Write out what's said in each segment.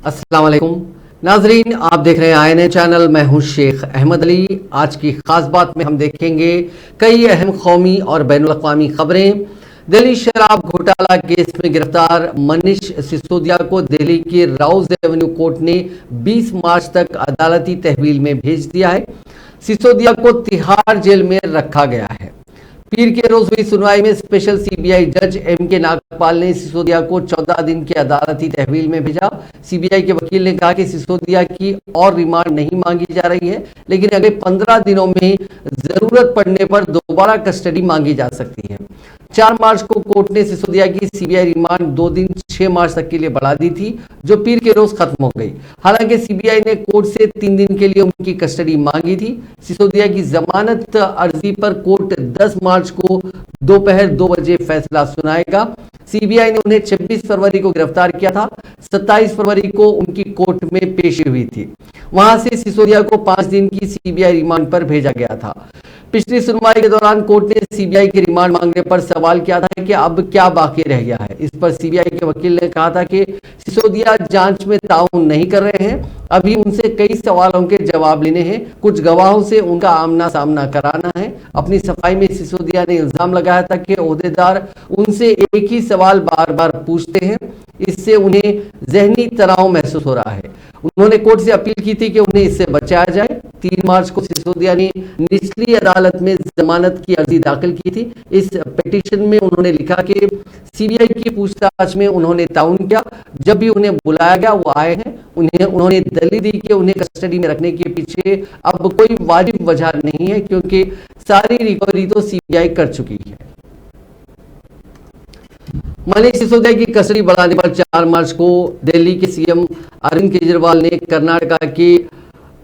अस्सलाम वालेकुम नाजरीन, आप देख रहे हैं आईएनए चैनल। मैं हूं शेख अहमद अली। आज की खास बात में हम देखेंगे कई अहम कौमी और बैनुल अक़वामी खबरें। दिल्ली शराब घोटाला केस में गिरफ्तार मनीष सिसोदिया को दिल्ली के राउज एवेन्यू कोर्ट ने 20 मार्च तक अदालती तहवील में भेज दिया है। सिसोदिया को तिहाड़ जेल में रखा गया है। पीर के रोज हुई सुनवाई में स्पेशल सीबीआई जज एम.के. नागपाल ने सिसोदिया को 14 दिन की अदालती तहवील में भेजा। सीबीआई के वकील ने कहा कि सिसोदिया की और रिमांड नहीं मांगी जा रही है, लेकिन अगले 15 दिनों में जरूरत पड़ने पर दोबारा कस्टडी मांगी जा सकती है। 4 मार्च को कोर्ट ने सिसोदिया की सीबीआई रिमांड 2 दिन 6 मार्च तक के लिए बढ़ा दी थी, जो पीर के रोज खत्म हो गई। हालांकि सीबीआई ने कोर्ट से 3 दिन के लिए उनकी कस्टडी मांगी थी। सिसोदिया की जमानत अर्जी पर कोर्ट 10 मार्च को दोपहर 2 बजे फैसला सुनाएगा। सीबीआई ने उन्हें 26 फरवरी को गिरफ्तार किया था। 27 फरवरी को उनकी कोर्ट में पेशी हुई थी। वहां से सिसोदिया को 5 दिन की सीबीआई रिमांड पर भेजा गया था। पिछली सुनवाई के दौरान कोर्ट ने सीबीआई की रिमांड मांगने पर सवाल किया था कि अब क्या बाकी रह गया है। इस पर सीबीआई के वकील ने कहा था कि सिसोदिया जांच में ताउन नहीं कर रहे हैं, अभी उनसे कई सवालों के जवाब लेने हैं, कुछ गवाहों से उनका आमना सामना कराना है। अपनी सफाई में सिसोदिया ने इल्जाम लगाया था कि ओहदेदार उनसे एक ही सवाल बार बार पूछते हैं, इससे उन्हें जहनी तनाव महसूस हो रहा है। उन्होंने कोर्ट से अपील की थी कि उन्हें इससे बचाया जाए। 3 मार्च को सिसोदिया ने निचली अदालत में जमानत की अर्जी दाखिल की थी। इस पिटीशन में उन्होंने लिखा कि सीबीआई की पूछताछ में उन्होंने ताउन किया। जब भी उन्हें बुलाया गया वो आए हैं। उन्होंने दलील दी कि उन्हें कस्टडी में रखने के पीछे अब कोई वाजिब वजह नहीं है, क्योंकि सारी रिकवरी तो सीबीआई कर चुकी है। मनीष सिसोदिया की कस्टडी बढ़ाने पर 4 मार्च को दिल्ली के सीएम अरविंद केजरीवाल ने कर्नाटका के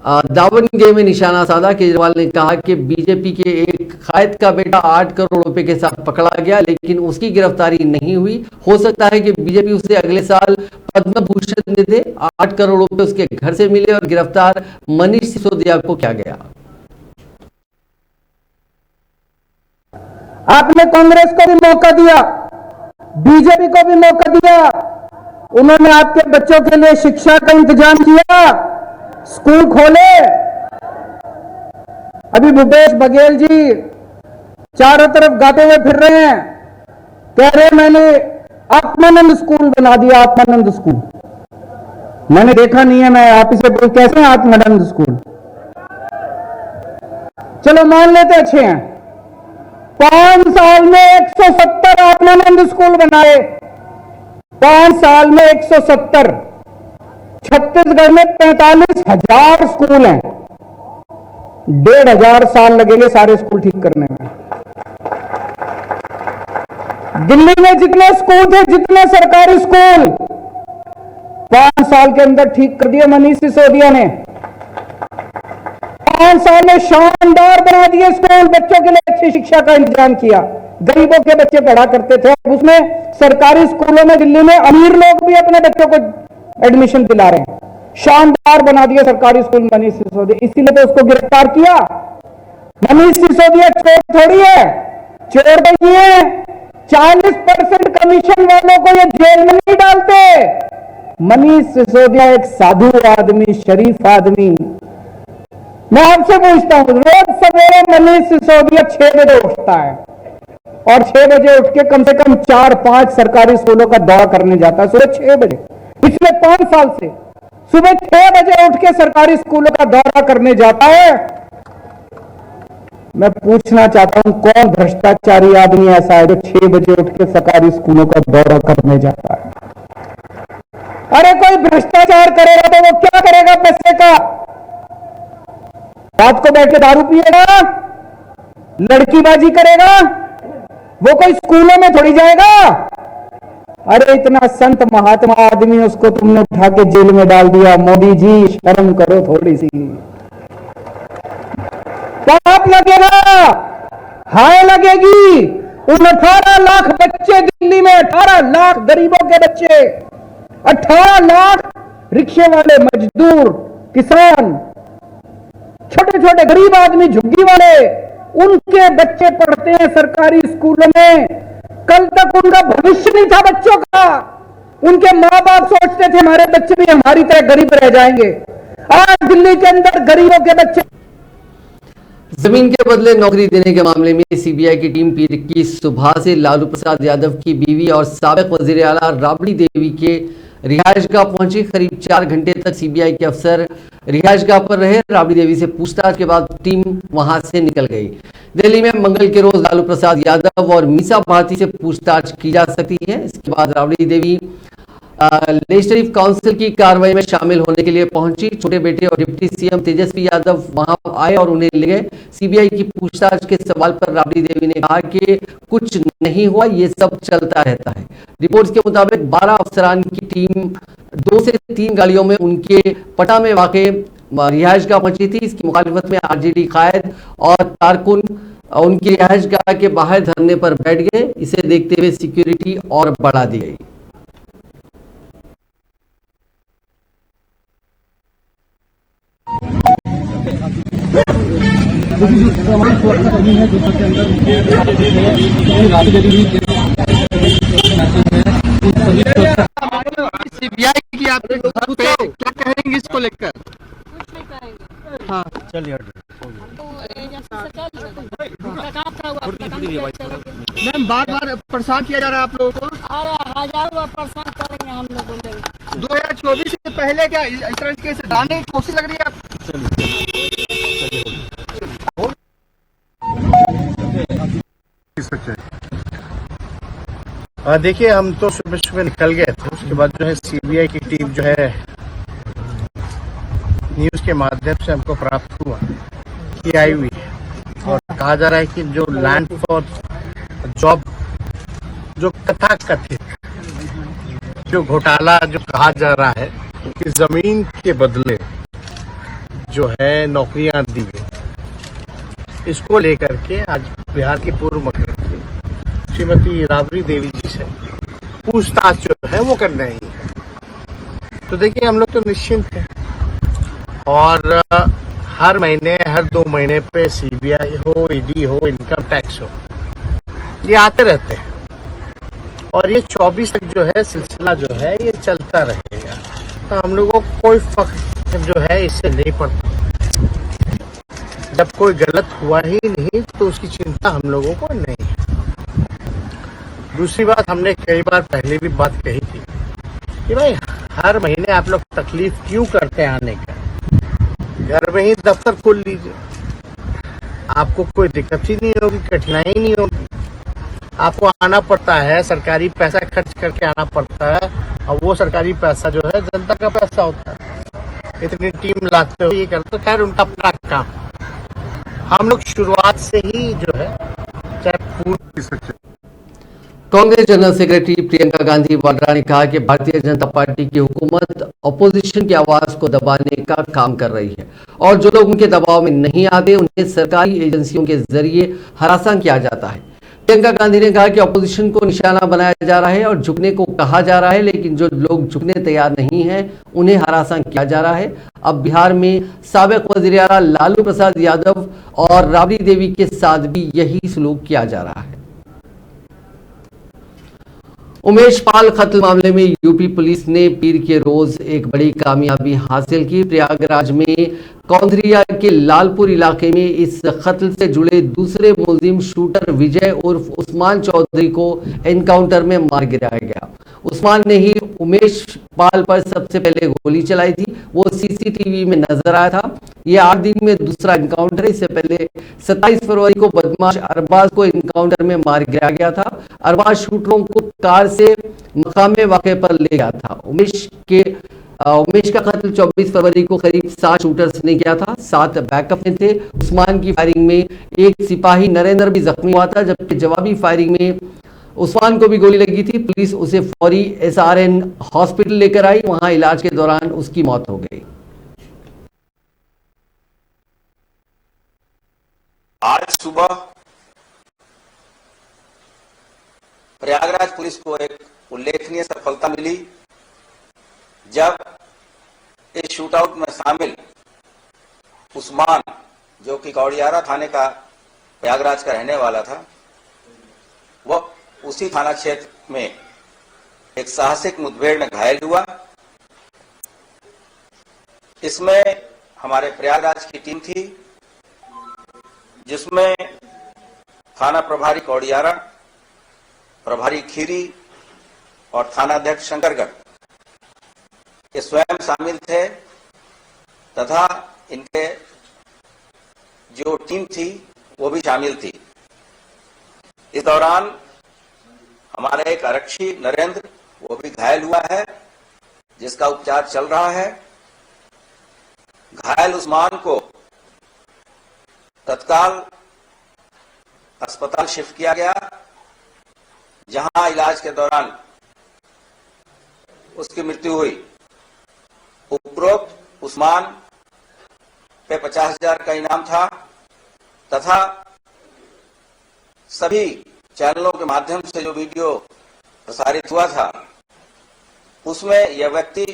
दावणगेरे में निशाना साधा। केजरीवाल ने कहा कि बीजेपी के एक कायद का बेटा 8 करोड़ रुपए के साथ पकड़ा गया, लेकिन उसकी गिरफ्तारी नहीं हुई। हो सकता है कि बीजेपी उसे अगले साल पद्म भूषण दे दे। 8 करोड़ रुपए उसके घर से मिले और गिरफ्तार मनीष सिसोदिया को किया गया। आपने कांग्रेस को भी मौका दिया, बीजेपी को भी मौका दिया। उन्होंने आपके बच्चों के लिए शिक्षा का इंतजाम किया, स्कूल खोले। अभी भूपेश बघेल जी चारों तरफ गाते हुए फिर रहे हैं, कह रहे हैं मैंने आत्मानंद स्कूल बना दिया। आत्मानंद स्कूल मैंने देखा नहीं है, मैं आप इसे कैसे आत्मानंद स्कूल? चलो मान लेते अच्छे हैं। 5 साल में 170 आत्मानंद स्कूल बनाए। 5 साल में 170। छत्तीसगढ़ में 45,000 स्कूल हैं। 1,500 साल लगेंगे सारे स्कूल ठीक करने में। दिल्ली में जितने स्कूल थे, जितने सरकारी स्कूल 5 साल के अंदर ठीक कर दिए मनीष सिसोदिया ने। 5 साल में शानदार बना दिए स्कूल, बच्चों के लिए अच्छी शिक्षा का इंतजाम किया। गरीबों के बच्चे पढ़ा करते थे, उसमें सरकारी स्कूलों में दिल्ली में अमीर लोग भी अपने बच्चों को एडमिशन दिला रहे हैं। शानदार बना दिया सरकारी स्कूल मनीष सिसोदिया, इसीलिए तो उसको गिरफ्तार किया। मनीष सिसोदिया चोर थोड़ी है, चोर नहीं है। 40% कमीशन वालों को ये जेल में नहीं डालते। मनीष सिसोदिया एक साधु आदमी, शरीफ आदमी। मैं आपसे पूछता हूं, रोज सवेरे मनीष सिसोदिया 6 बजे उठता है और 6 बजे उठ के कम से कम 4-5 सरकारी स्कूलों का दौरा करने जाता है सुबह 6 बजे। पिछले 5 साल से सुबह 6 बजे उठ के सरकारी स्कूलों का दौरा करने जाता है। मैं पूछना चाहता हूं, कौन भ्रष्टाचारी आदमी ऐसा है जो 6 बजे उठ के सरकारी स्कूलों का दौरा करने जाता है? अरे कोई भ्रष्टाचार करेगा तो वो क्या करेगा पैसे का? रात को बैठ के दारू पिएगा, लड़कीबाजी करेगा, वो कोई स्कूलों में थोड़ी जाएगा। अरे इतना संत महात्मा आदमी, उसको तुमने उठा के जेल में डाल दिया। मोदी जी शर्म करो थोड़ी सी। पाप लगेगा, हाय लगेगी। उन 18 लाख बच्चे दिल्ली में, 18 लाख गरीबों के बच्चे, 18 लाख रिक्शे वाले, मजदूर, किसान, छोटे छोटे गरीब आदमी, झुग्गी वाले, उनके बच्चे पढ़ते हैं सरकारी स्कूलों में। कल तक उनका भविष्य नहीं था बच्चों का, उनके माँ बाप सोचते थे हमारे बच्चे भी हमारी तरह गरीब रह जाएंगे। आज दिल्ली के अंदर गरीबों के बच्चे जमीन के बदले नौकरी देने के मामले में सीबीआई की टीम पीर की सुबह से लालू प्रसाद यादव की बीवी और साबिक वजीर आला राबड़ी देवी के रिहायशगाह पहुंची। करीब 4 घंटे तक सीबीआई के अफसर रिहायशगाह पर रहे। राबड़ी देवी से पूछताछ के बाद टीम वहां से निकल गई। दिल्ली में मंगल के रोज लालू प्रसाद यादव और मीसा भारती से पूछताछ की जा सकती है। इसके बाद राबड़ी देवी लेजिस्लेटिव काउंसिल की कार्रवाई में शामिल होने के लिए पहुंची। छोटे बेटे और डिप्टी सीएम तेजस्वी यादव वहां आए और उन्हें ले गए। सीबीआई की पूछताछ के सवाल पर राबड़ी देवी ने कहा कि कुछ नहीं हुआ, ये सब चलता रहता है। रिपोर्ट्स के मुताबिक 12 अफसरान की टीम 2 से 3 गाड़ियों में उनके पटना में वाक़ रिहायशगाह पहुंची थी। इसकी मुखालिफत में आरजेडी कायद और कारकुन उनकी रिहायशगाह के बाहर धरने पर बैठ गए। इसे देखते हुए सिक्योरिटी और बढ़ा दी गई। सीबीआई की आपके घर पे क्या कहेंगे इसको लेकर? कुछ नहीं करेंगे। हाँ तो एजेंसी से क्या लेना? काम क्या हुआ? अपना काम किया चलेंगे। मैम, बार परेशान किया जा रहा है आप लोगों को। अरे हजारों बार परेशान करेंगे हम लोग बोलेंगे। 2024 से पहले क्या इस तरह के केस डालने की कोशिश लग रही है आप? देखिए, हम तो सुबह सुबह निकल गए थे। उसके बाद जो है सीबीआई की टीम जो है न्यूज के माध्यम से हमको प्राप्त हुआ कि आई हुई है और कहा जा रहा है कि जो लैंड फॉर जॉब जो कथित जो घोटाला जो कहा जा रहा है कि जमीन के बदले जो है नौकरियां दी गई, इसको लेकर के आज बिहार की पूर्व मुख्यमंत्री श्रीमती राबड़ी देवी जी से पूछताछ जो है वो कर रही है। तो देखिए, हम लोग तो निश्चिंत हैं और हर महीने हर 2 महीने पे सीबीआई हो, ईडी हो, इनकम टैक्स हो, ये आते रहते हैं और ये 24 तक जो है सिलसिला जो है ये चलता रहेगा। तो हम लोगों को कोई फर्क जो है इससे नहीं पड़ता। जब कोई गलत हुआ ही नहीं तो उसकी चिंता हम लोगों को नहीं है। दूसरी बात, हमने कई बार पहले भी बात कही थी कि भाई हर महीने आप लोग तकलीफ क्यों करते हैं आने का, घर में ही दफ्तर खोल लीजिए, आपको कोई दिक्कत ही नहीं होगी, कठिनाई नहीं होगी। आपको आना पड़ता है, सरकारी पैसा खर्च करके आना पड़ता है और वो सरकारी पैसा जो है जनता का पैसा होता है। इतनी टीम लाते हो, ये करते, खैर उनका अपना काम। हम लोग शुरुआत से ही जो है कांग्रेस जनरल सेक्रेटरी प्रियंका गांधी वाड्रा ने कहा कि भारतीय जनता पार्टी की हुकूमत अपोजिशन की आवाज को दबाने का काम कर रही है और जो लोग उनके दबाव में नहीं आते उन्हें सरकारी एजेंसियों के जरिए हरासा किया जाता है। प्रियंका गांधी ने कहा कि अपोजिशन को निशाना बनाया जा रहा है और झुकने को कहा जा रहा है, लेकिन जो लोग झुकने तैयार नहीं हैं उन्हें हरासा किया जा रहा है। अब बिहार में साबिक वज़ीर आला लालू प्रसाद यादव और राबड़ी देवी के साथ भी यही सलूक किया जा रहा है। उमेश पाल कत्ल मामले में यूपी पुलिस ने पीर के रोज एक बड़ी कामयाबी हासिल की। प्रयागराज में कौंधरिया के लालपुर इलाके में इस कत्ल से जुड़े दूसरे मुलजिम शूटर विजय उर्फ उस्मान चौधरी को एनकाउंटर में मार गिराया गया। उस्मान ने ही उमेश पाल पर सबसे पहले गोली चलाई थी। वो सीसीटीवी में नजर आया था। ये 8 दिन में दूसरा एनकाउंटर है। इससे पहले 27 फरवरी को बदमाश अरबाज को एनकाउंटर में मार गिराया गया था। अरबाज शूटरों को कार से मकामे वाक़े पर ले गया था। उमेश का कत्ल 24 फरवरी को करीब 7 शूटर्स ने किया था, 7 बैकअप में थे। उस्मान की फायरिंग में एक सिपाही नरेंद्र भी जख्मी हुआ था, जबकि जवाबी फायरिंग में उस्मान को भी गोली लगी थी। पुलिस उसे फौरी SRN हॉस्पिटल लेकर आई। वहां इलाज के दौरान उसकी मौत हो गई। आज सुबह प्रयागराज पुलिस को एक उल्लेखनीय सफलता मिली जब इस शूटआउट में शामिल उस्मान, जो कि कौड़ियारा थाने का प्रयागराज का रहने वाला था, वह उसी थाना क्षेत्र में एक साहसिक मुठभेड़ में घायल हुआ। इसमें हमारे प्रयागराज की टीम थी, जिसमें थाना प्रभारी कौड़ियारा, प्रभारी खीरी और थानाध्यक्ष शंकरगढ़ ये स्वयं शामिल थे तथा इनके जो टीम थी वो भी शामिल थी। इस दौरान हमारा एक आरक्षी नरेंद्र वो भी घायल हुआ है, जिसका उपचार चल रहा है। घायल उस्मान को तत्काल अस्पताल शिफ्ट किया गया, जहां इलाज के दौरान उसकी मृत्यु हुई। उपरोक्त उस्मान पे 50,000 का इनाम था तथा सभी चैनलों के माध्यम से जो वीडियो प्रसारित हुआ था उसमें यह व्यक्ति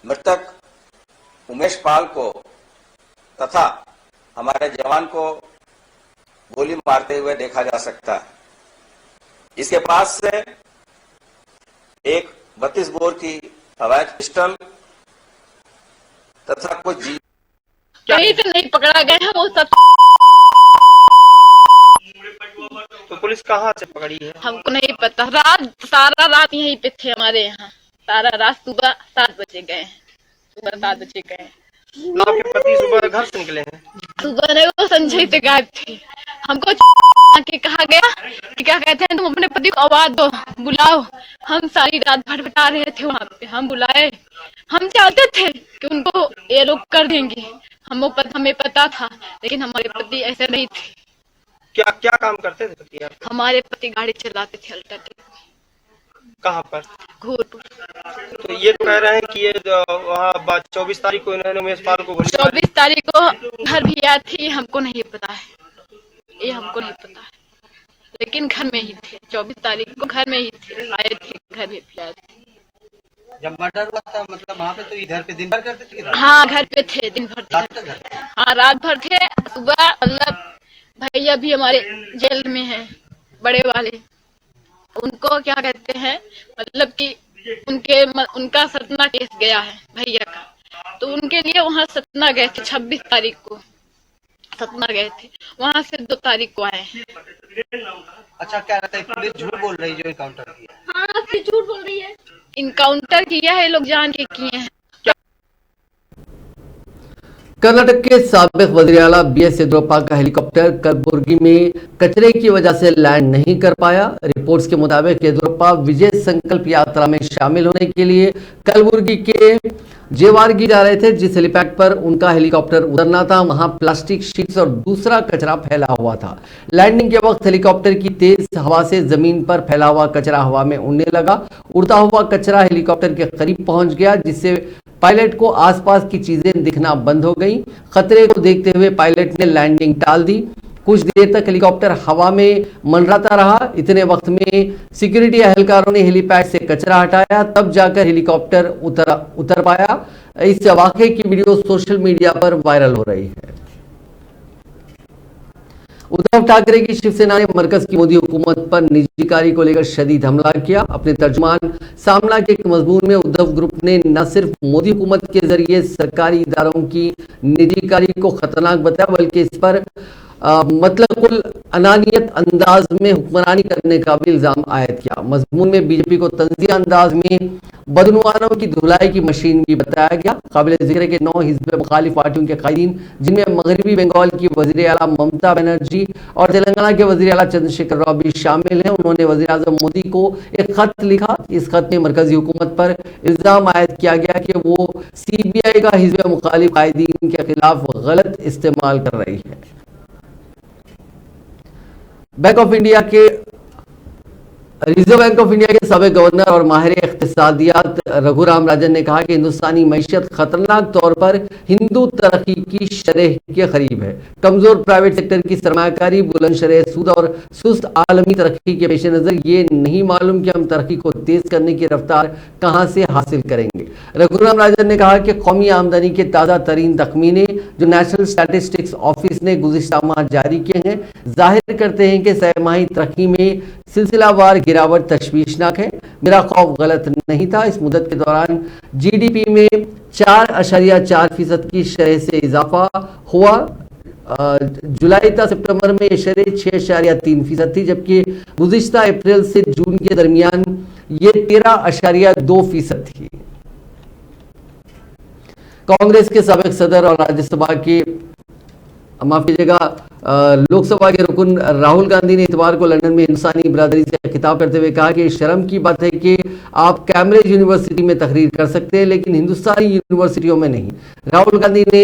मृतक उमेश पाल को तथा हमारे जवान को गोली मारते हुए देखा जा सकता है। इसके पास से एक 32 बोर की अवैध पिस्टल तथा कुछ कहीं से नहीं पकड़ा गया है वो सब। तो पुलिस कहाँ से पकड़ी है? हमको नहीं पता। सारा रात यहीं पे थे हमारे यहाँ। सारा रात सुबह 7 बजे गए हैं। सुबह 7 बजे गए हैं। आपके पति सुबह घर से निकले हैं? सुबह नहीं, वो संजय से गायब थे। हमको के कहा गया कि क्या कहते हैं, तुम अपने पति को आवाज दो, बुलाओ। हम सारी रात भटभटा रहे थे वहाँ पे। हम बुलाए, हम चाहते थे कि उनको ये लोग कर देंगे, हमें पता था, लेकिन हमारे पति ऐसे नहीं थे। क्या क्या काम करते थे पति आपके? हमारे पति गाड़ी चलाते थे अल्ट्राटेक। कहाँ पर? घोरपुर। तो ये कह रहे हैं कि ये वहाँ 24 तारीख को इन्होंने उमेश पाल को गोली 24 तारीख को घर भी आई थी। हमको नहीं पता है, ये हमको नहीं पता है, लेकिन घर में ही थे। 24 तारीख को घर में ही थे, आए थे, घर में भी आए थे। जब मर्डर हुआ था मतलब वहाँ पे तो इधर पे दिन भर करते थे? हाँ, घर पे थे, दिन भर थे। रात तक घर पे? हाँ, रात भर थे। सुबह मतलब भैया भी हमारे जेल में हैं, बड़े वाले। उनको क्या कहते हैं, मतलब कि उनका सतना केस गया है भैया का, तो उनके लिए वहाँ सतना गए थे। 26 तारीख को सतना गए थे, वहाँ से 2 तारीख को आए हैं। अच्छा, क्या रहता है पुलिस झूठ बोल रही जो इनकाउंटर किया? हाँ, फिर झूठ बोल रही है। इनकाउंटर किया है, लोग जान के किए हैं। कर्नाटक के साबिक वज़ीर आला BS येदियुरप्पा का हेलीकॉप्टर कलबुर्गी में कचरे की वजह से लैंड नहीं कर पाया। रिपोर्ट्स के मुताबिक येदियुरप्पा विजय संकल्प यात्रा में शामिल होने के लिए कलबुर्गी के जेवारगी जा रहे थे। जिस हेलीपैड पर उनका हेलीकॉप्टर उतरना था, वहां प्लास्टिक शीट्स और दूसरा कचरा फैला हुआ था। लैंडिंग के वक्त हेलीकॉप्टर की तेज हवा से जमीन पर फैला हुआ कचरा हवा में उड़ने लगा। उड़ता हुआ कचरा हेलीकॉप्टर के करीब पहुंच गया, जिससे पायलट को आसपास की चीजें दिखना बंद हो गई। खतरे को देखते हुए पायलट ने लैंडिंग टाल दी। कुछ देर तक हेलीकॉप्टर हवा में मंडराता रहा। इतने वक्त में सिक्योरिटी एहलकारों ने हेलीपैड से कचरा हटाया, तब जाकर हेलीकॉप्टर उतर पाया। इस वाकये की वीडियो सोशल मीडिया पर वायरल हो रही है। उद्धव ठाकरे की शिवसेना ने मरकज की मोदी हुकूमत पर निजीकारी को लेकर शदीद हमला किया। अपने तर्जुमान सामना के एक मजमून में उद्धव ग्रुप ने न सिर्फ मोदी हुकूमत के जरिए सरकारी इदारों की निजीकारी को खतरनाक बताया, बल्कि इस पर मतलब कुल अनानियत अंदाज में हुक्मरानी करने का भी इल्जाम आयद किया। मजमून में बीजेपी को तंजिया अंदाज में बदनुआनों की धुलाई की मशीन भी बताया गया। काबिल जिक्र के 9 हिज़्ब मुखालिफ पार्टियों के कायदीन, जिनमें मगरबी बंगाल की वज़ीर आला ममता बनर्जी और तेलंगाना के वज़ीर आला चंद्रशेखर राव भी शामिल हैं। उन्होंने वज़ीर आज़म मोदी को एक खत लिखा। इस खत में मरकजी हुकूमत पर इल्जाम आयद किया गया कि वो CBI का हिज़्ब मुखालिफ कायदीन के खिलाफ गलत इस्तेमाल कर रही है। रिजर्व बैंक ऑफ इंडिया के साबिक गवर्नर और माहिर के साथ दिया। रघुराम राजन ने कहा कि हिंदुस्तानी मैशियत खतरनाक तौर पर हिंदू तरक्की की शरह के करीब है। कमजोर प्राइवेट सेक्टर की सरमायाकारी, बुलंद शरह सूद और सुस्त आलमी तरक्की के पेश नजर ये नहीं मालूम कि हम तरक्की को तेज करने की रफ्तार कहां से हासिल करेंगे। रघुराम राजन ने कहा कि कौमी आमदनी के ताज़ा तरीन तखमीने जो नेशनल स्टैटिस्टिक्स ऑफिस ने गुज़िश्ता माह जारी किए हैं जाहिर करते हैं कि सह-माही तरक्की में सिलसिलावार गिरावट तशवीशनाक है। मेरा खौफ गलत नहीं था। इस मुद्दत के दौरान जीडीपी में 4.4% की शरह से इजाफा हुआ। जुलाई था सितंबर में ये शरह 6.3% थी, जबकि गुज़िश्ता अप्रैल से जून के दरमियान ये 13.2% थी। कांग्रेस के साबिक सदर और राज्यसभा के माफ कीजिएगा लोकसभा के रुकन राहुल गांधी ने इतवार को लंदन में हिंदुस्तानी बिरादरी से खिताब करते हुए कहा कि शर्म की बात है कि आप कैम्ब्रिज यूनिवर्सिटी में तकरीर कर सकते हैं लेकिन हिंदुस्तानी यूनिवर्सिटियों में नहीं। राहुल गांधी ने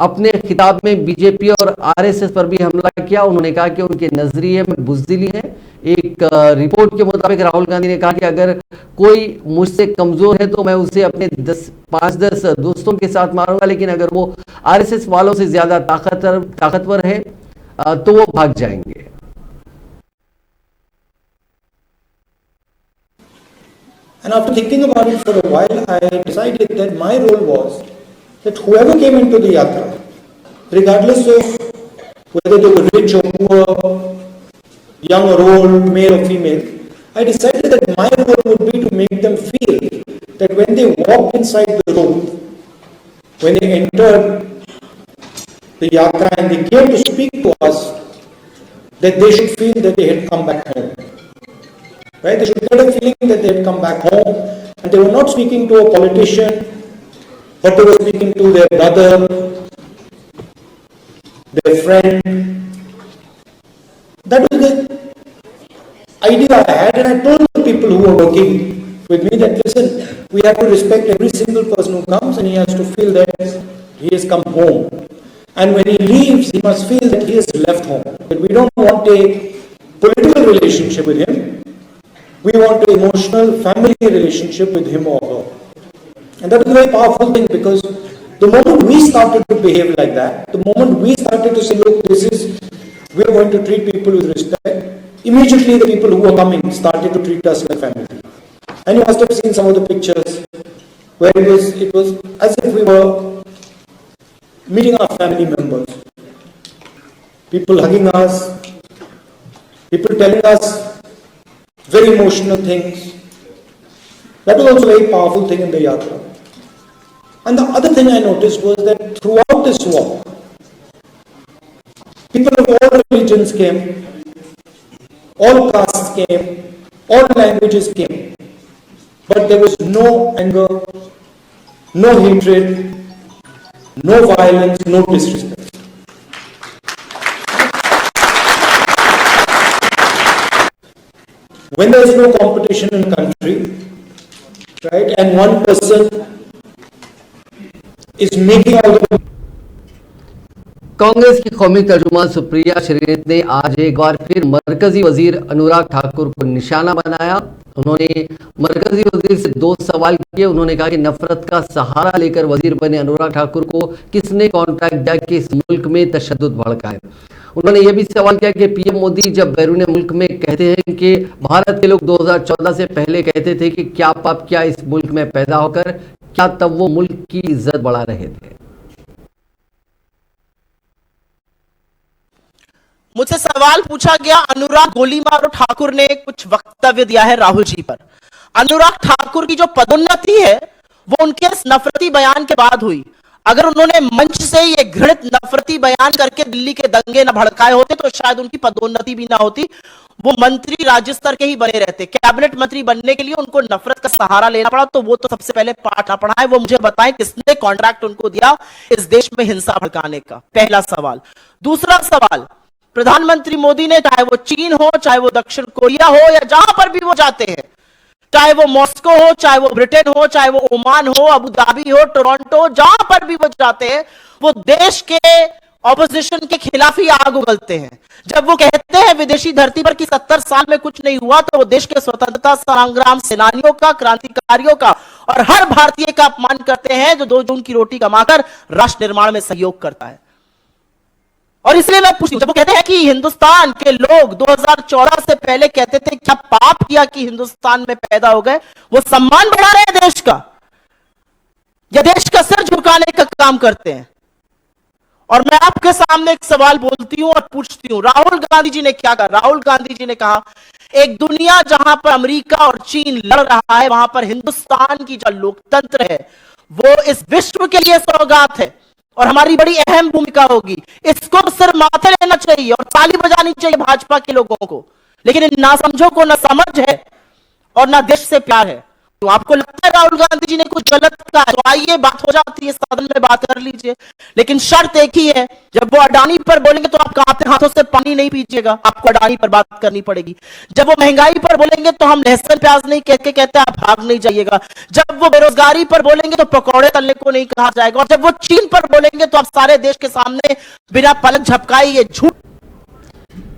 अपने खिताब में बीजेपी और आरएसएस पर भी हमला किया। उन्होंने कहा कि उनके नजरिए में बुज़दिली है। एक रिपोर्ट के मुताबिक राहुल गांधी ने कहा कि अगर कोई मुझसे कमजोर है तो मैं उसे अपने 5-10 दोस्तों के साथ मारूंगा, लेकिन अगर वो आरएसएस वालों से ज्यादा ताकतवर है तो वो भाग जाएंगे। And after thinking about it for a while, I decided that my role was that whoever came into the yatra, regardless of whether they were rich or poor, young or old, male or female, I decided that my role would be to make them feel that when they walked inside the room, when they entered the yatra and they came to speak to us, that they should feel that they had come back home. Right? They should get a feeling that they had come back home and they were not speaking to a politician, but they were speaking to their brother, their friend. That was the idea I had, and I told the people who were working with me that listen, we have to respect every single person who comes and he has to feel that he has come home. And when he leaves, he must feel that he has left home. That we don't want a political relationship with him. We want an emotional family relationship with him or her. And that is a very powerful thing because the moment we started to behave like that, the moment we started to say, look, we are going to treat people with respect, immediately the people who were coming started to treat us like family. And you must have seen some of the pictures where it was as if we were meeting our family members. People hugging us, people telling us very emotional things. That was also a very powerful thing in the yatra. And the other thing I noticed was that throughout this walk, people of all religions came, all castes came, all languages came, but there was no anger, no hatred, no violence, no disrespect. When there is no competition in the country, right, and one person is making all the Congress की कौमी तर्जुमान सुप्रिया श्रीनेत ने आज एक बार फिर मरकजी वजीर अनुराग ठाकुर को निशाना बनाया। उन्होंने मरकजी वजीर से 2 सवाल किए। उन्होंने कहा कि नफरत का सहारा लेकर वजीर बने अनुराग ठाकुर को किसने कॉन्ट्रैक्ट दिया कि इस मुल्क में तशद्दुद भड़काए। उन्होंने यह भी सवाल किया कि पीएम मोदी जब बैरून मुल्क में कहते हैं कि भारत के लोग 2014 से पहले कहते थे कि क्या पाप क्या इस मुल्क में पैदा होकर, क्या तब वो मुल्क की इज्जत बढ़ा रहे थे। मुझसे सवाल पूछा गया, अनुराग गोली मारो ठाकुर ने कुछ वक्तव्य दिया है राहुल जी पर। अनुराग ठाकुर की जो पदोन्नति है वो उनके इस नफरती बयान के बाद हुई। अगर उन्होंने मंच से ये घृणित नफरती बयान करके दिल्ली के दंगे न भड़काए होते तो शायद उनकी पदोन्नति भी ना होती, वो मंत्री राज्य स्तर के ही बने रहते। कैबिनेट मंत्री बनने के लिए उनको नफरत का सहारा लेना पड़ा, तो वो तो सबसे पहले पाठ ना पढ़ाए, वो मुझे बताएं किसने कॉन्ट्रैक्ट उनको दिया इस देश में हिंसा भड़काने का। पहला सवाल। दूसरा सवाल, प्रधानमंत्री मोदी ने, चाहे वो चीन हो, चाहे वो दक्षिण कोरिया हो, या जहां पर भी वो जाते हैं, चाहे वो मॉस्को हो, चाहे वो ब्रिटेन हो, चाहे वो ओमान हो, अबू धाबी हो, टोरंटो, जहां पर भी वो जाते हैं, वो देश के ऑपोजिशन के खिलाफ ही आग उगलते हैं। जब वो कहते हैं विदेशी धरती पर कि 70 साल में कुछ नहीं हुआ, तो वो देश के स्वतंत्रता संग्राम सेनानियों का, क्रांतिकारियों का और हर भारतीय का अपमान करते हैं जो 2 जून की रोटी कमाकर राष्ट्र निर्माण में सहयोग करता है। और इसलिए मैं पूछती हूं, जब वो कहते हैं कि हिंदुस्तान के लोग 2014 से पहले कहते थे क्या पाप किया कि हिंदुस्तान में पैदा हो गए, वो सम्मान बढ़ा रहे हैं देश का या देश का सिर झुकाने का काम करते हैं? और मैं आपके सामने एक सवाल बोलती हूं और पूछती हूं, राहुल गांधी जी ने क्या कहा? राहुल गांधी जी ने कहा एक दुनिया जहां पर अमेरिका और चीन लड़ रहा है, वहां पर हिंदुस्तान की जो लोकतंत्र है वो इस विश्व के लिए सौगात है और हमारी बड़ी अहम भूमिका होगी। इसको सिर माथे लेना चाहिए और ताली बजानी चाहिए भाजपा के लोगों को, लेकिन इन नासमझों को ना समझ है और ना देश से प्यार है। तो आपको लगता है राहुल गांधी जी ने कुछ गलत कहा, तो आइए बात हो जाती है, सदन में बात कर लीजिए, लेकिन शर्त एक ही है, जब वो अडानी पर बोलेंगे तो आप कांपते हाथों से पानी नहीं पीजिएगा, आपको अडानी पर बात करनी पड़ेगी। जब वो महंगाई पर बोलेंगे तो हम लहसुन प्याज नहीं कहते आप भाग नहीं जाइएगा। जब वो बेरोजगारी पर बोलेंगे तो पकौड़े तलने को नहीं कहा जाएगा। और जब वो चीन पर बोलेंगे तो आप सारे देश के सामने बिना पलक झपकाए ये झूठ।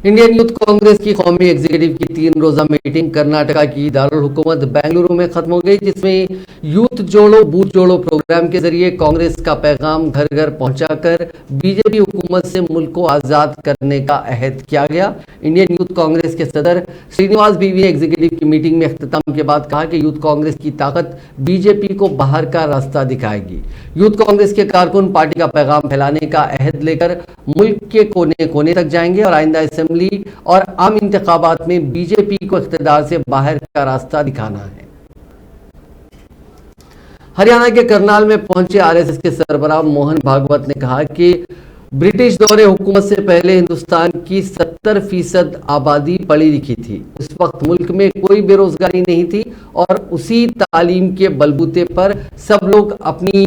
इंडियन यूथ कांग्रेस की कौमी एग्जीक्यूटिव की 3 रोजा मीटिंग कर्नाटका की दारुल हुकूमत बेंगलुरु में खत्म हो गई, जिसमें यूथ जोड़ो बूथ जोड़ो प्रोग्राम के जरिए कांग्रेस का पैगाम घर घर पहुंचाकर बीजेपी हुकूमत से मुल्क को आजाद करने का अहद किया गया। इंडियन यूथ कांग्रेस के सदर श्रीनिवास बीवी ने एग्जीक्यूटिव की मीटिंग में अख्ताम के बाद कहा कि यूथ कांग्रेस की ताकत बीजेपी को बाहर का रास्ता दिखाएगी। यूथ कांग्रेस के कारकुन पार्टी का पैगाम फैलाने का अहद लेकर मुल्क के कोने कोने तक जाएंगे और आइंदा असेंबली और आम इंतखाबात में बीजेपी को इख्तिदार से बाहर का रास्ता दिखाना है। हरियाणा के करनाल में पहुंचे आरएसएस के सरबराह मोहन भागवत ने कहा कि ब्रिटिश दौरे हुकूमत से पहले हिंदुस्तान की 70% आबादी पढ़ी लिखी थी। उस वक्त मुल्क में कोई बेरोजगारी नहीं थी और उसी तालीम के बलबूते पर सब लोग अपनी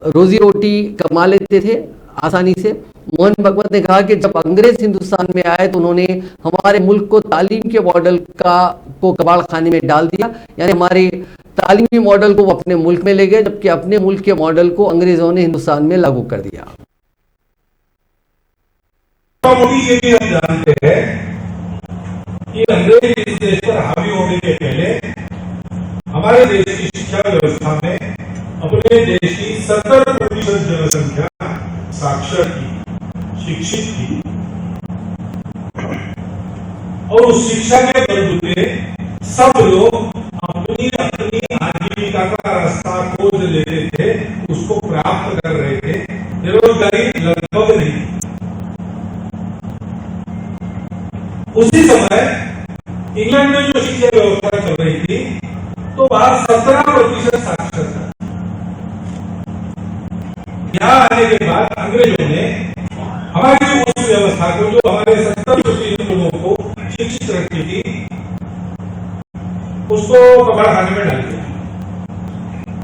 रोजी रोटी कमा लेते थे आसानी से। मोहन भागवत ने कहा कि जब अंग्रेज हिंदुस्तान में आए तो उन्होंने हमारे मुल्क को तालीम के मॉडल को कबाड़ खाने में डाल दिया, यानी हमारे तालीमी मॉडल को वो अपने मुल्क में ले गए, जबकि अपने मुल्क के मॉडल को अंग्रेजों ने हिंदुस्तान में लागू कर दिया। ये भी हम जानते हैं कि अंग्रेज इस देश पर हावी होने के पहले हमारे देश की शिक्षा व्यवस्था में अपने देश की 70% जनसंख्या साक्षर थी, शिक्षित थी और उस शिक्षा के बलबूते सब लोग अपनी अपनी आजीविका का रास्ता खोज लेते थे, उसको प्राप्त कर रहे थे। बेरोजगारी लगभग नहीं थी। उसी समय इंग्लैंड में जो शिक्षा व्यवस्था चल रही थी तो वहां 17% साक्षर था। यहां आने के बाद अंग्रेजों ने हमारी उस व्यवस्था को, जो हमारे 70% लोगों को शिक्षित रखती थी, उसको कबाड़ खाने में डाल दिया।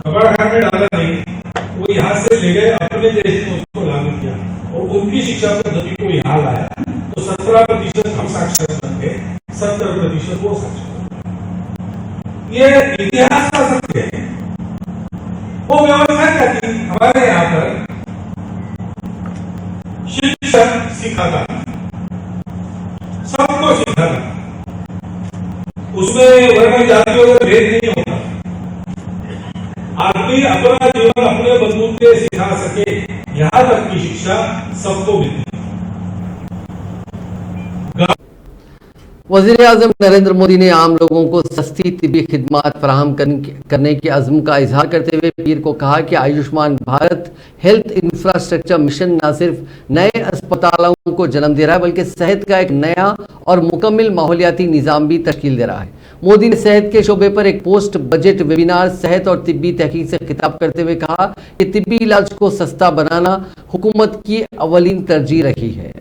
कबाड़ खाने में डाला नहीं, वो यहां से ले गए अपने देश में उसको लागू किया और उनकी शिक्षा पद्धति को यहां लाया तो 17% हम साक्षर बन गए, 70% वो साक्षर। ये इतिहास का सत्य है। वो व्यवस्था क्या थी? हमारे यहां पर शिक्षक सिखाता, सबको सिखाता, उसमें वर्ण जातियों का भेद नहीं होता। आदमी अपना जीवन अपने बलबूते सिखा सके, यहां तक की शिक्षा सबको मिलती। वज़ीर आज़म नरेंद्र मोदी ने आम लोगों को सस्ती तिब्बी खिदमात फराहम करने के अज़्म का इजहार करते हुए पीर को कहा कि Ayushman Bharat health infrastructure mission न सिर्फ नए अस्पतालों को जन्म दे रहा है, बल्कि सेहत का एक नया और मुकम्मल माहौलियाती निज़ाम भी तश्कील दे रहा है। मोदी ने सेहत के शोबे पर एक पोस्ट बजट वेबिनार सेहत और तिब्बी तहकीक से खिताब करते हुए कहा कि तिब्बी इलाज को सस्ता बनाना हुकूमत की अवलीन तरजीह रही है।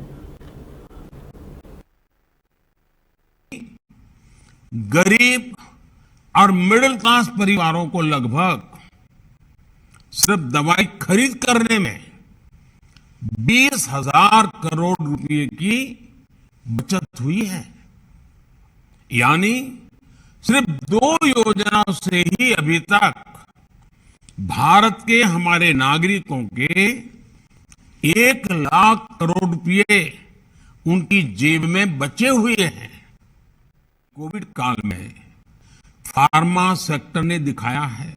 गरीब और मिडिल क्लास परिवारों को लगभग सिर्फ दवाई खरीद करने में 20,000 करोड़ रुपए की बचत हुई है। यानी सिर्फ 2 योजनाओं से ही अभी तक भारत के हमारे नागरिकों के 1,00,000 करोड़ रुपए उनकी जेब में बचे हुए हैं। कोविड काल में फार्मा सेक्टर ने दिखाया है,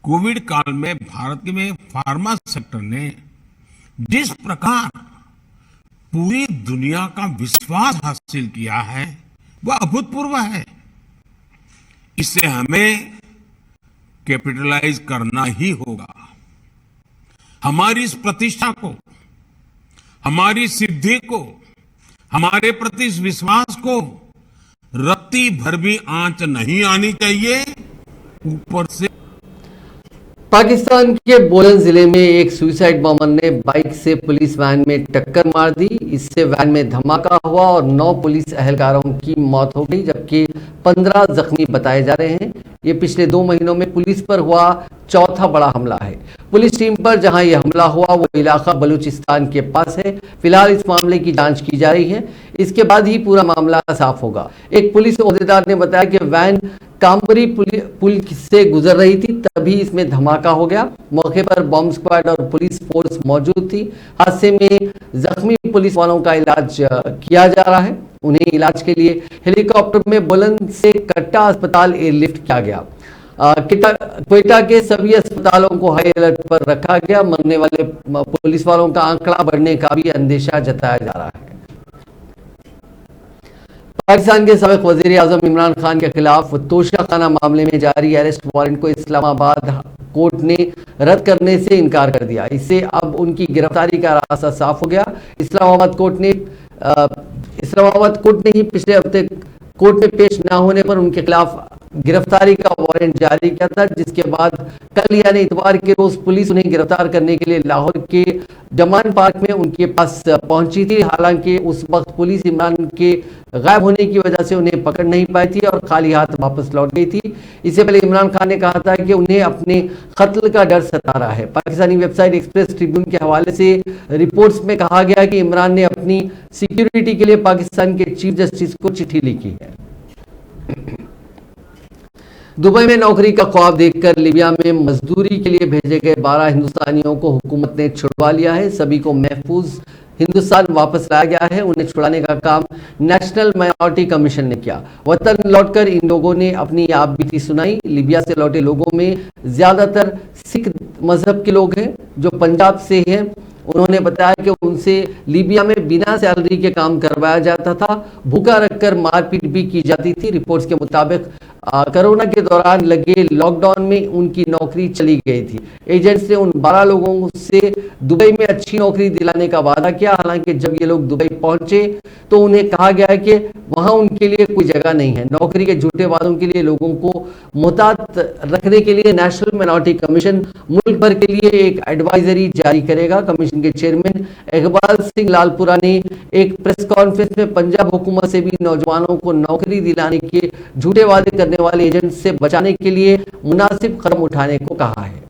कोविड काल में भारत में फार्मा सेक्टर ने जिस प्रकार पूरी दुनिया का विश्वास हासिल किया है वह अभूतपूर्व है। इसे हमें कैपिटलाइज करना ही होगा। हमारी इस प्रतिष्ठा को, हमारी सिद्धि को, हमारे प्रति इस विश्वास को रत्ती भर भी आंच नहीं आनी चाहिए। ऊपर से पाकिस्तान के बोलन जिले में एक सुसाइड बॉम्बर ने बाइक से पुलिस वैन में टक्कर मार दी। इससे वैन में धमाका हुआ और 9 पुलिस एहलकारों की मौत हो गई, जबकि 15 जख्मी बताए जा रहे हैं। ये पिछले 2 महीनों में पुलिस पर हुआ चौथा बड़ा हमला है। पुलिस टीम पर जहां यह हमला हुआ वो इलाका बलूचिस्तान के पास है। फिलहाल इस मामले की जांच की जा रही है, इसके बाद ही पूरा मामला साफ होगा। एक पुलिस ओहदेदार ने बताया कि वैन कामबरी पुल से गुजर रही थी, तभी इसमें धमाका हो गया। मौके पर बॉम्ब स्क्वाड और पुलिस फोर्स मौजूद थी। हादसे में जख्मी पुलिस वालों का इलाज किया जा रहा है। उन्हें इलाज के लिए हेलीकॉप्टर में बुलंद से कट्टा अस्पताल एयरलिफ्ट किया गया। क्वेटा के सभी अस्पतालों को हाई अलर्ट पर रखा गया। मरने वाले पुलिस वालों का आंकड़ा बढ़ने का भी अंदेशा जताया जा रहा है। पाकिस्तान के साबिक वजीर आजम इमरान खान के खिलाफ तोशाखाना मामले में जारी अरेस्ट वारंट को इस्लामाबाद कोर्ट ने रद्द करने से इनकार कर दिया। इससे अब उनकी गिरफ्तारी का रास्ता साफ हो गया। इस्लामाबाद कोर्ट ने ही पिछले हफ्ते कोर्ट में पेश न होने पर उनके खिलाफ गिरफ्तारी का वारंट जारी किया था, जिसके बाद कल यानी इतवार के रोज पुलिस उन्हें गिरफ्तार करने के लिए लाहौर के जमान पार्क में उनके पास पहुंची थी। हालांकि उस वक्त पुलिस इमरान के गायब होने की वजह से उन्हें पकड़ नहीं पाई थी और खाली हाथ वापस लौट गई थी। इससे पहले इमरान खान ने कहा था कि उन्हें अपने कत्ल का डर सता रहा है। पाकिस्तानी वेबसाइट एक्सप्रेस ट्रिब्यून के हवाले से रिपोर्ट्स में कहा गया कि इमरान ने अपनी सिक्योरिटी के लिए पाकिस्तान के चीफ जस्टिस को चिट्ठी लिखी है। दुबई में नौकरी का ख्वाब देखकर लीबिया में मजदूरी के लिए भेजे गए 12 हिंदुस्तानियों को हुकूमत ने छुड़वा लिया है। सभी को महफूज हिंदुस्तान वापस लाया गया है। उन्हें छुड़ाने का काम नेशनल माइनॉरिटी कमीशन ने किया। वतन लौटकर इन लोगों ने अपनी आप बीती सुनाई। लीबिया से लौटे लोगों में ज्यादातर सिख मजहब के लोग हैं जो पंजाब से हैं। उन्होंने बताया कि उनसे लीबिया में बिना सैलरी के काम करवाया जाता था, भूखा रखकर मारपीट भी की जाती थी। रिपोर्ट्स के मुताबिक कोरोना के दौरान लगे लॉकडाउन में उनकी नौकरी चली गई थी। एजेंट्स ने उन 12 लोगों से दुबई में अच्छी नौकरी दिलाने का वादा किया। हालांकि जब ये लोग दुबई पहुंचे तो उन्हें कहा गया कि वहां उनके लिए कोई जगह नहीं है। नौकरी के झूठे वादों के लिए लोगों को मुहतात रखने के लिए नेशनल माइनॉरिटी कमीशन मुल्क भर के लिए एक एडवाइजरी जारी करेगा। कमीशन के चेयरमैन इकबाल सिंह लालपुरा ने एक प्रेस कॉन्फ्रेंस में पंजाब हुकूमत से भी नौजवानों को नौकरी दिलाने के झूठे वादे करने वाले एजेंट से बचाने के लिए मुनासिब कदम उठाने को कहा है।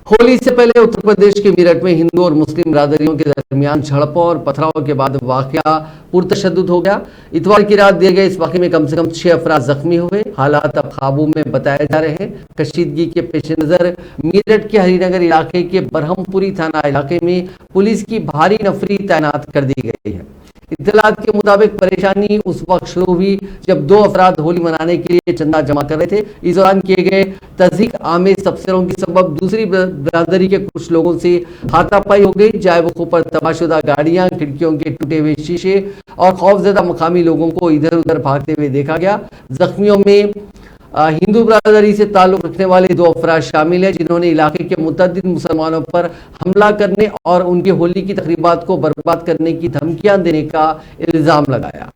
होली से पहले उत्तर प्रदेश के मेरठ में हिंदू और मुस्लिम बिरादरियों के दरमियान झड़पों और पथराव के बाद वाकया पुरतशद्दुद हो गया। इतवार की रात दिए गए इस वाकये में कम से कम 6 अफराद जख्मी हुए। हालात अब काबू में बताए जा रहे हैं। कशीदगी के पेश नजर मेरठ के हरिनगर इलाके के बरहमपुरी थाना इलाके में पुलिस की भारी नफरी तैनात कर दी गई है। इत्तलात के मुताबिक परेशानी उस वक्त शुरू हुई जब 2 अफराद होली मनाने के लिए चंदा जमा कर रहे थे। इस दौरान किए गए तज़हीक आमेज तबसरों की सबब दूसरी बिरादरी के कुछ लोगों से हाथापाई हो गई। जाए वक़ूफ़ पर तबाहशुदा गाड़ियां, खिड़कियों के टूटे हुए शीशे और खौफजदा मकामी लोगों को इधर उधर भागते हुए देखा गया। जख्मियों में हिंदू बिरादरी से ताल्लुक रखने वाले 2 अफराद शामिल हैं जिन्होंने इलाके के मुतअद्दिद मुसलमानों पर हमला करने और उनकी होली की तकरीबात को बर्बाद करने की धमकियां देने का इल्जाम लगाया।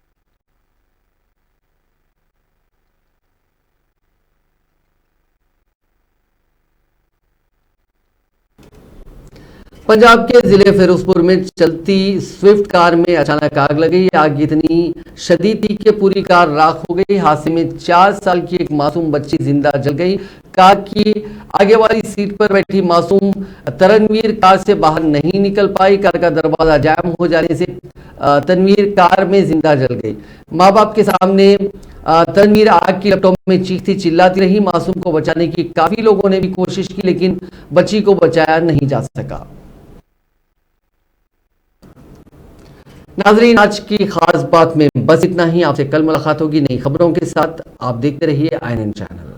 पंजाब के जिले फिरोजपुर में चलती स्विफ्ट कार में अचानक आग लग गई। आग इतनी शदीद थी कि पूरी कार राख हो गई। हादसे में 4 साल की एक मासूम बच्ची जिंदा जल गई। कार की आगे वाली सीट पर बैठी मासूम तनवीर कार से बाहर नहीं निकल पाई। कार का दरवाजा जाम हो जाने से तनवीर कार में जिंदा जल गई। माँ बाप के सामने तनवीर आग की लपटों में चीखती चिल्लाती रही। मासूम को बचाने की काफी लोगों ने भी कोशिश की, लेकिन बच्ची को बचाया नहीं जा सका। नाजरीन, आज की खास बात में बस इतना ही। आपसे कल मुलाकात होगी नई खबरों के साथ। आप देखते रहिए INN चैनल।